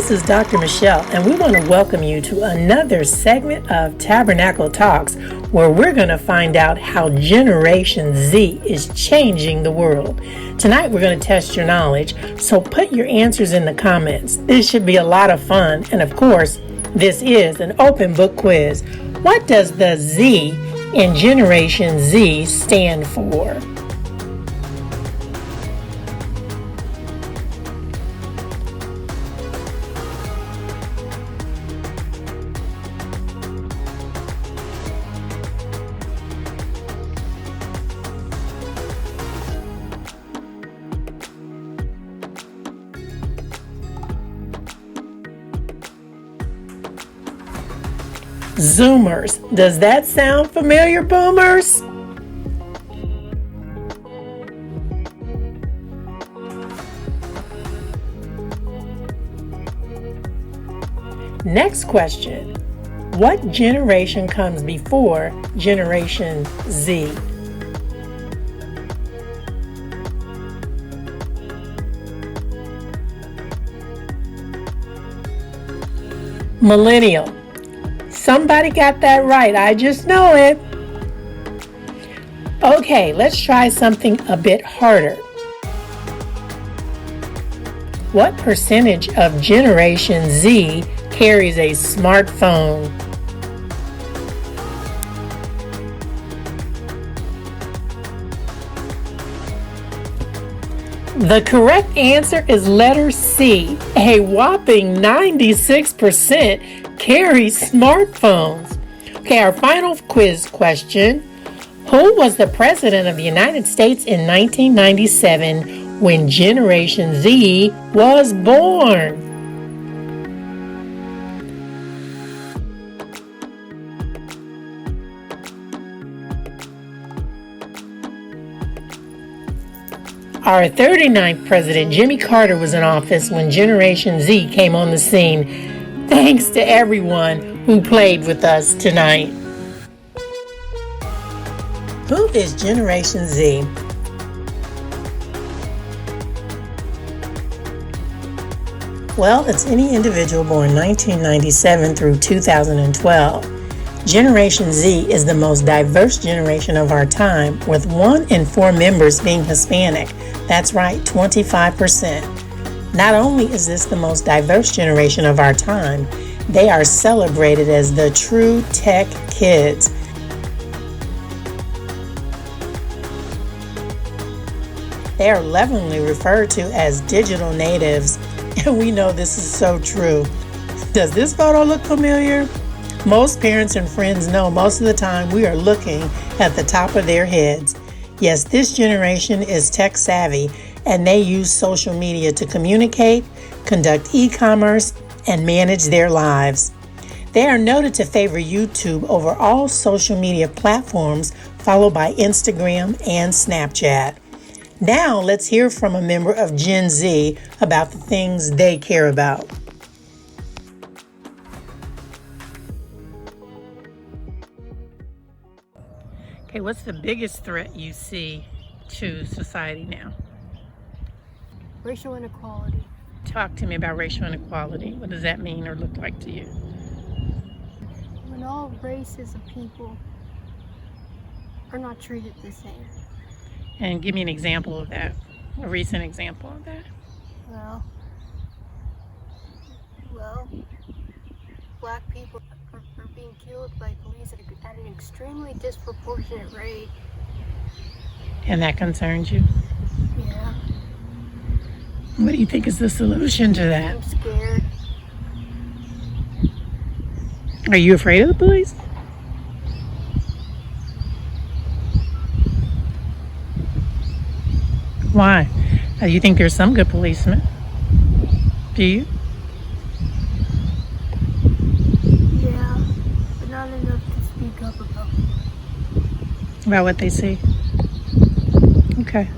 this is Dr. Michelle, and we want to welcome you to another segment of Tabernacle Talks, where we're going to find out how Generation Z is changing the world. Tonight, we're going to test your knowledge, so put your answers in the comments. This should be a lot of fun, and of course, this is an open book quiz. What does the Z in Generation Z stand for? Zoomers. Does that sound familiar, boomers? Next question. What generation comes before Generation Z? Millennial. Somebody got that right. I just know it. Okay, let's try something a bit harder. What percentage of Generation Z carries a smartphone? The correct answer is letter C. A whopping 96% carry smartphones. Okay, our final quiz question. Who was the president of the United States in 1997 when Generation Z was born? Our 39th president, Jimmy Carter, was in office when Generation Z came on the scene. Thanks to everyone who played with us tonight. Who is Generation Z? Well, it's any individual born 1997 through 2012. Generation Z is the most diverse generation of our time, with 1 in 4 members being Hispanic. That's right, 25%. Not only is this the most diverse generation of our time, they are celebrated as the true tech kids. They are lovingly referred to as digital natives, and we know this is so true. Does this photo look familiar? Most parents and friends know most of the time we are looking at the top of their heads. Yes, this generation is tech savvy, and they use social media to communicate, conduct e-commerce, and manage their lives. They are noted to favor YouTube over all social media platforms, followed by Instagram and Snapchat. Now let's hear from a member of Gen Z about the things they care about. Okay, what's the biggest threat you see to society now? Racial inequality. Talk to me about racial inequality. What does that mean or look like to you? When all races of people are not treated the same. And give me an example of that, a recent example of that. Well, black people are being killed by police at an extremely disproportionate rate. And that concerns you? Yeah. What do you think is the solution to that? I'm scared. Are you afraid of the police? Why? You think there's some good policemen? Do you? Yeah, but not enough to speak up about what they see? Okay.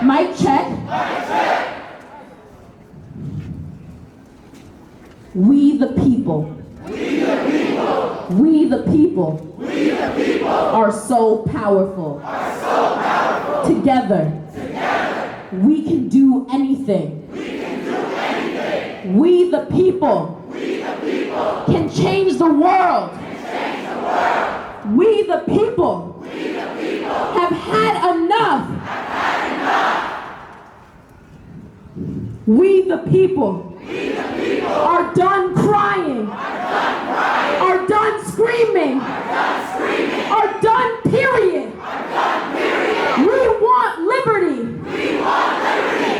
Mic check. We the people. We the people. We the people. people are so powerful. Together, we can do anything. We the people can change the world. We the people have had enough. We the people are done crying, are done screaming, are done period. We want liberty.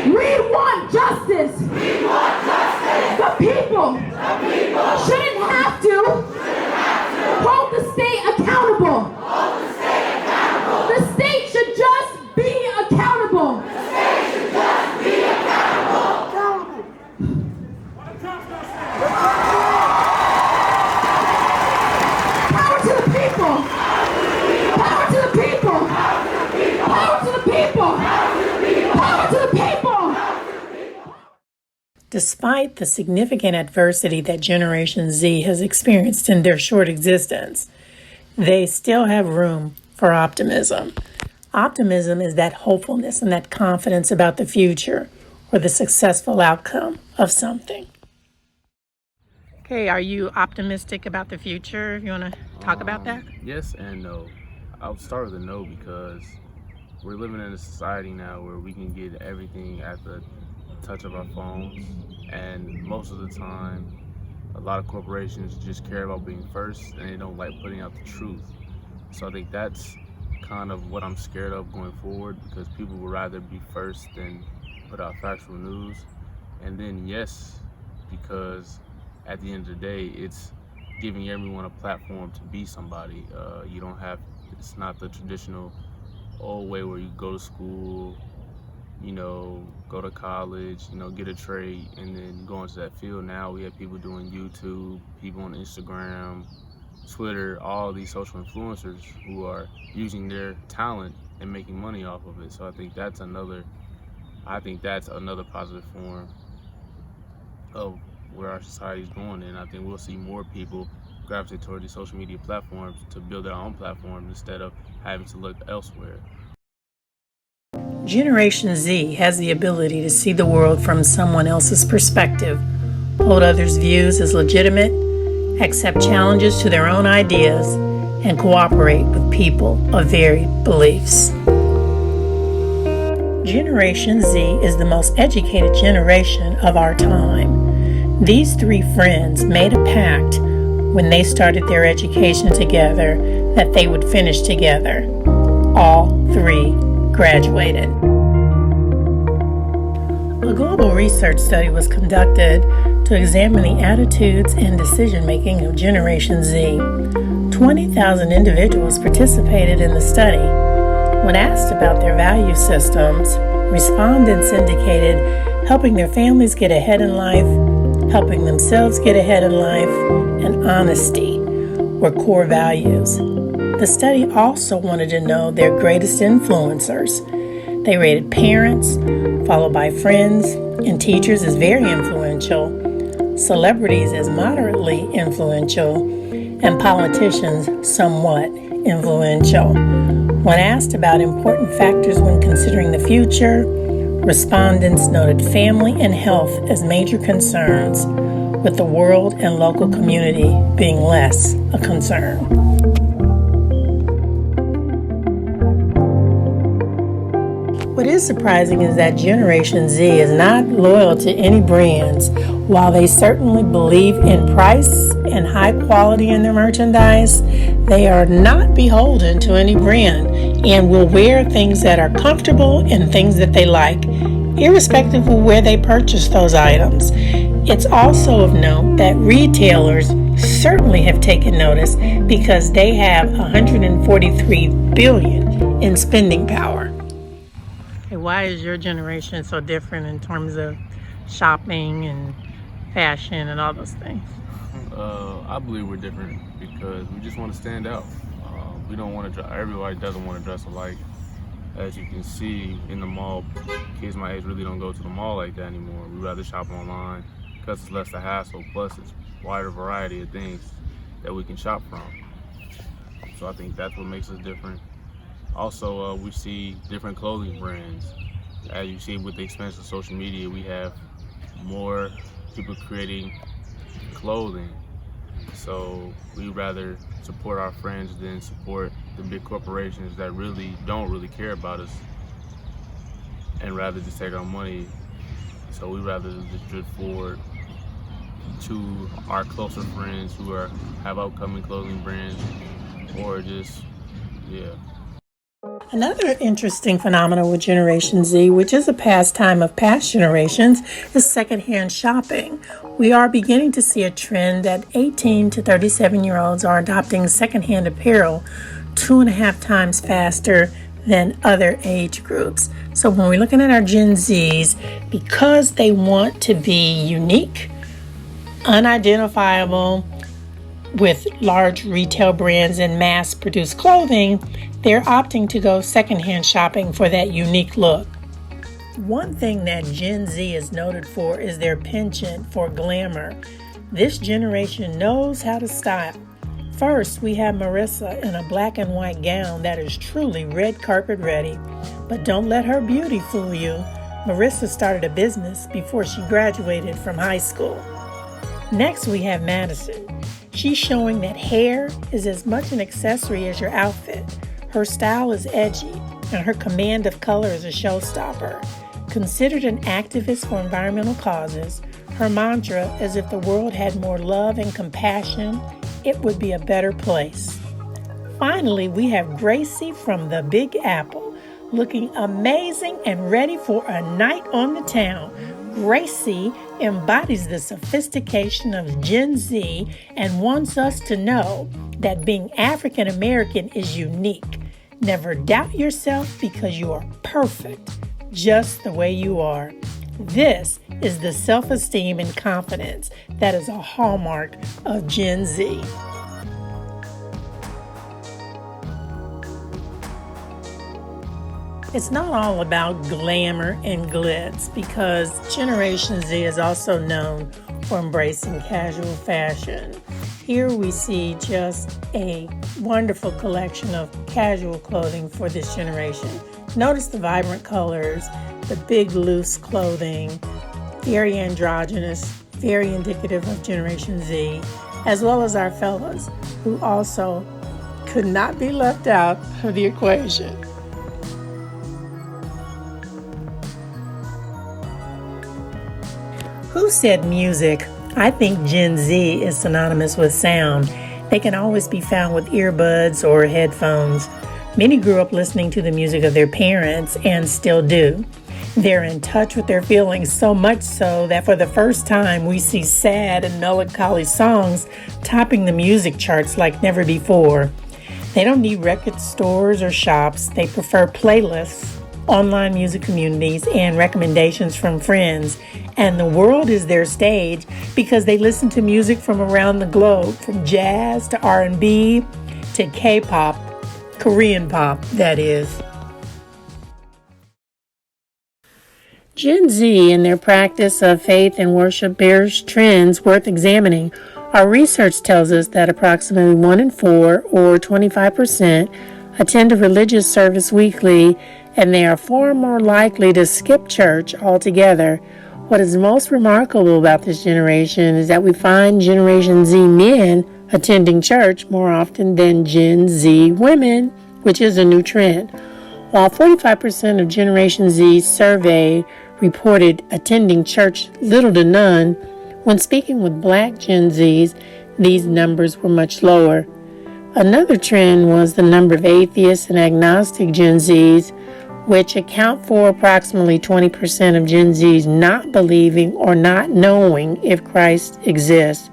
We want justice. The people shouldn't have to hold the state accountable. The state should just be accountable. Power to the people. Power to the people. Power to the people. Power to the people. Despite the significant adversity that Generation Z has experienced in their short existence, they still have room for optimism. Optimism is that hopefulness and that confidence about the future or the successful outcome of something. Okay, are you optimistic about the future? You want to talk about that? Yes and no. I'll start with a no because we're living in a society now where we can get everything at the touch of our phones, and most of the time a lot of corporations just care about being first and they don't like putting out the truth. So I think that's kind of what I'm scared of going forward, because people would rather be first than put out factual news. And then yes, because at the end of the day it's giving everyone a platform to be somebody. You don't have, it's not the traditional old way where you go to school, go to college, get a trade, and then go into that field. Now we have people doing YouTube, people on Instagram, Twitter, all these social influencers who are using their talent and making money off of it. So I think that's another positive form of where our society is going, and I think we'll see more people gravitate toward these social media platforms to build their own platforms instead of having to look elsewhere. Generation Z has the ability to see the world from someone else's perspective, hold others' views as legitimate, accept challenges to their own ideas, and cooperate with people of varied beliefs. Generation Z is the most educated generation of our time. These three friends made a pact when they started their education together that they would finish together. All three graduated. A global research study was conducted to examine the attitudes and decision-making of Generation Z. 20,000 individuals participated in the study. When asked about their value systems, respondents indicated helping their families get ahead in life, helping themselves get ahead in life, and honesty were core values. The study also wanted to know their greatest influencers. They rated parents, followed by friends and teachers as very influential, celebrities as moderately influential, and politicians somewhat influential. When asked about important factors when considering the future, respondents noted family and health as major concerns, with the world and local community being less a concern. What is surprising is that Generation Z is not loyal to any brands. While they certainly believe in price and high quality in their merchandise, they are not beholden to any brand and will wear things that are comfortable and things that they like, irrespective of where they purchase those items. It's also of note that retailers certainly have taken notice because they have $143 billion in spending power. Why is your generation so different in terms of shopping and fashion and all those things? I believe we're different because we just want to stand out. We don't want to. Everybody doesn't want to dress alike. As you can see in the mall, kids my age really don't go to the mall like that anymore. We rather shop online because it's less the hassle. Plus, it's wider variety of things that we can shop from. So I think that's what makes us different. Also, we see different clothing brands. As you see with the expansion of social media, we have more people creating clothing. So we rather support our friends than support the big corporations that really don't really care about us and rather just take our money. So we rather just drift forward to our closer friends who have upcoming clothing brands or just, yeah. Another interesting phenomenon with Generation Z, which is a pastime of past generations, is secondhand shopping. We are beginning to see a trend that 18 to 37-year-olds are adopting secondhand apparel 2.5 times faster than other age groups. So when we're looking at our Gen Zs, because they want to be unique, unidentifiable, with large retail brands and mass-produced clothing, they're opting to go secondhand shopping for that unique look. One thing that Gen Z is noted for is their penchant for glamour. This generation knows how to style. First, we have Marissa in a black and white gown that is truly red carpet ready. But don't let her beauty fool you. Marissa started a business before she graduated from high school. Next, we have Madison. She's showing that hair is as much an accessory as your outfit. Her style is edgy, and her command of color is a showstopper. Considered an activist for environmental causes, her mantra is if the world had more love and compassion, it would be a better place. Finally, we have Gracie from the Big Apple, looking amazing and ready for a night on the town. Gracie embodies the sophistication of Gen Z and wants us to know that being African American is unique. Never doubt yourself because you are perfect, just the way you are. This is the self-esteem and confidence that is a hallmark of Gen Z. It's not all about glamour and glitz because Generation Z is also known for embracing casual fashion. Here we see just a wonderful collection of casual clothing for this generation. Notice the vibrant colors, the big loose clothing, very androgynous, very indicative of Generation Z, as well as our fellas who also could not be left out of the equation. Who said music? I think Gen Z is synonymous with sound. They can always be found with earbuds or headphones. Many grew up listening to the music of their parents and still do. They're in touch with their feelings so much so that for the first time we see sad and melancholy songs topping the music charts like never before. They don't need record stores or shops. They prefer playlists, online music communities, and recommendations from friends. And the world is their stage because they listen to music from around the globe, from jazz to R&B to K-pop, Korean pop, that is. Gen Z and their practice of faith and worship bears trends worth examining. Our research tells us that approximately 1 in 4, or 25%, attend a religious service weekly, and they are far more likely to skip church altogether. What is most remarkable about this generation is that we find Generation Z men attending church more often than Gen Z women, which is a new trend. While 45% of Generation Z surveyed reported attending church little to none, when speaking with Black Gen Zs, these numbers were much lower. Another trend was the number of atheists and agnostic Gen Zs, which account for approximately 20% of Gen Zs not believing or not knowing if Christ exists.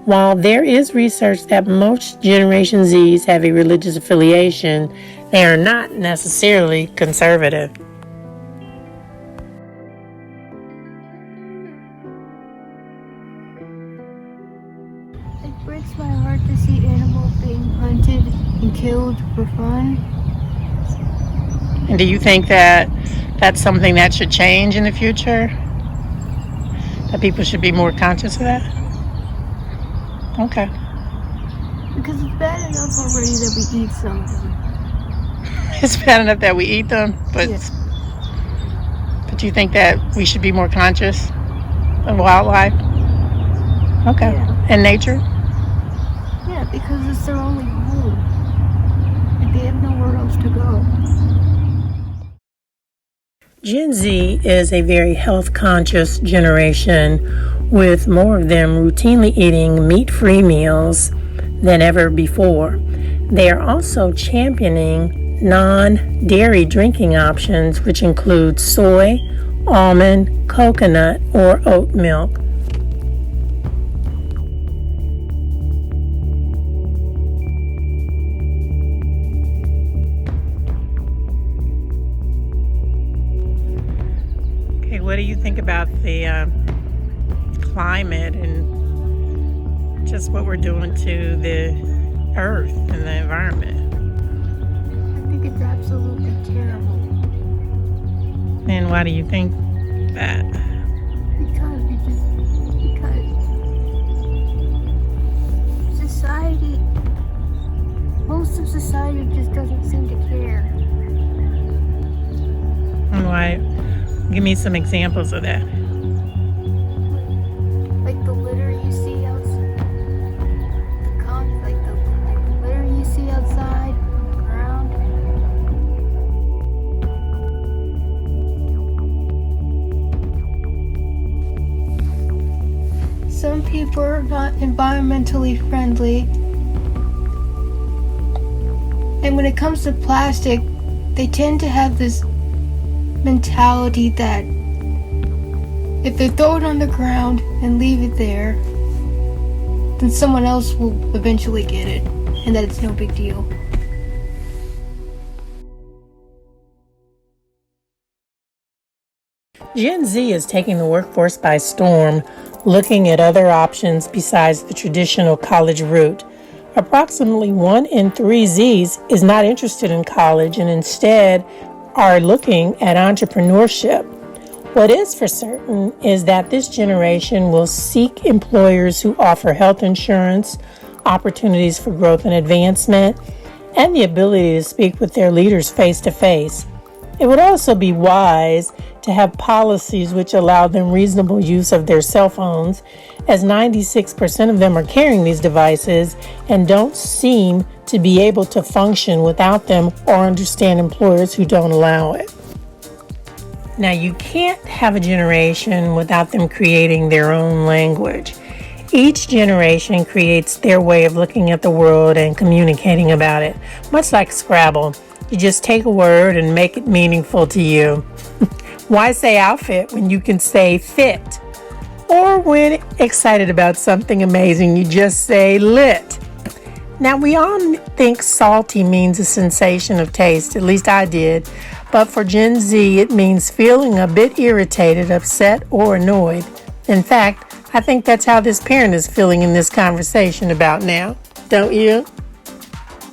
While there is research that most Generation Zs have a religious affiliation, they are not necessarily conservative. It breaks my heart to see animals being hunted and killed for fun. And do you think that that's something that should change in the future? That people should be more conscious of that? Okay. Because it's bad enough already that we eat some of them. It's bad enough that we eat them, but Yeah. but you think that we should be more conscious of wildlife? Okay. Yeah. And nature? Yeah, because it's their only home. And they have nowhere else to go. Gen Z is a very health conscious generation, with more of them routinely eating meat-free meals than ever before. They are also championing non-dairy drinking options, which include soy, almond, coconut, or oat milk. Okay, what do you think about the climate and just what we're doing to the earth and the environment? I think it's absolutely terrible. And why do you think that? Because society, most of society just doesn't seem to care. And why? Give me some examples of that. Like the litter you see outside, the litter you see outside on the ground. Some people are not environmentally friendly, and when it comes to plastic, they tend to have this mentality that if they throw it on the ground and leave it there, then someone else will eventually get it, and that it's no big deal. Gen Z is taking the workforce by storm, looking at other options besides the traditional college route. Approximately 1 in 3 Zs is not interested in college and instead are looking at entrepreneurship. What is for certain is that this generation will seek employers who offer health insurance, opportunities for growth and advancement, and the ability to speak with their leaders face to face. It would also be wise to have policies which allow them reasonable use of their cell phones, as 96% of them are carrying these devices and don't seem to be able to function without them or understand employers who don't allow it. Now, you can't have a generation without them creating their own language. Each generation creates their way of looking at the world and communicating about it, much like Scrabble. You just take a word and make it meaningful to you. Why say outfit when you can say fit? Or when excited about something amazing, you just say lit. Now, we all think salty means a sensation of taste, at least I did. But for Gen Z, it means feeling a bit irritated, upset, or annoyed. In fact, I think that's how this parent is feeling in this conversation about now. Don't you?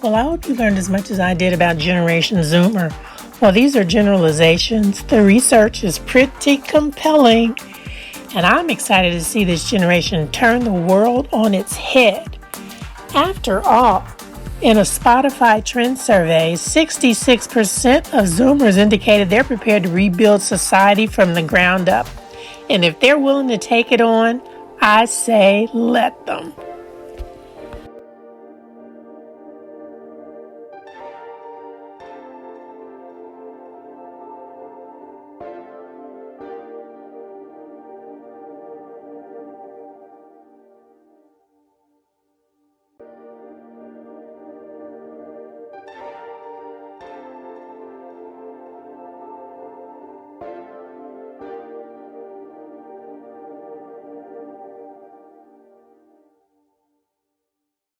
Well, I hope you learned as much as I did about Generation Zoomer. While these are generalizations, the research is pretty compelling. And I'm excited to see this generation turn the world on its head. After all, in a Spotify trend survey, 66% of Zoomers indicated they're prepared to rebuild society from the ground up. And if they're willing to take it on, I say let them.